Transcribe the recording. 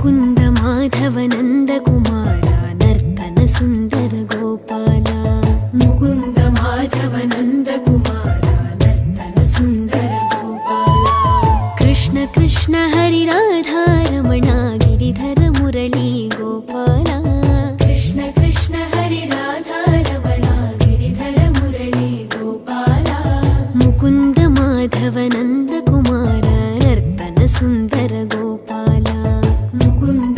मुकुन्द माधव नन्द कुमार नर्तन सुन्दर गोपाल मुकुन्द माधव नन्द कुमार नर्तन सुन्दर गोपाल कृष्ण कृष्ण हरि राधा रमण गिरिधर मुरली गोपाल कृष्ण कृष्ण हरि राधा रमण गिरिधर मुरली गोपाल मुकुन्द माधव नन्द कुमार नर्तन सुन्दर गोपाल मुकुन्द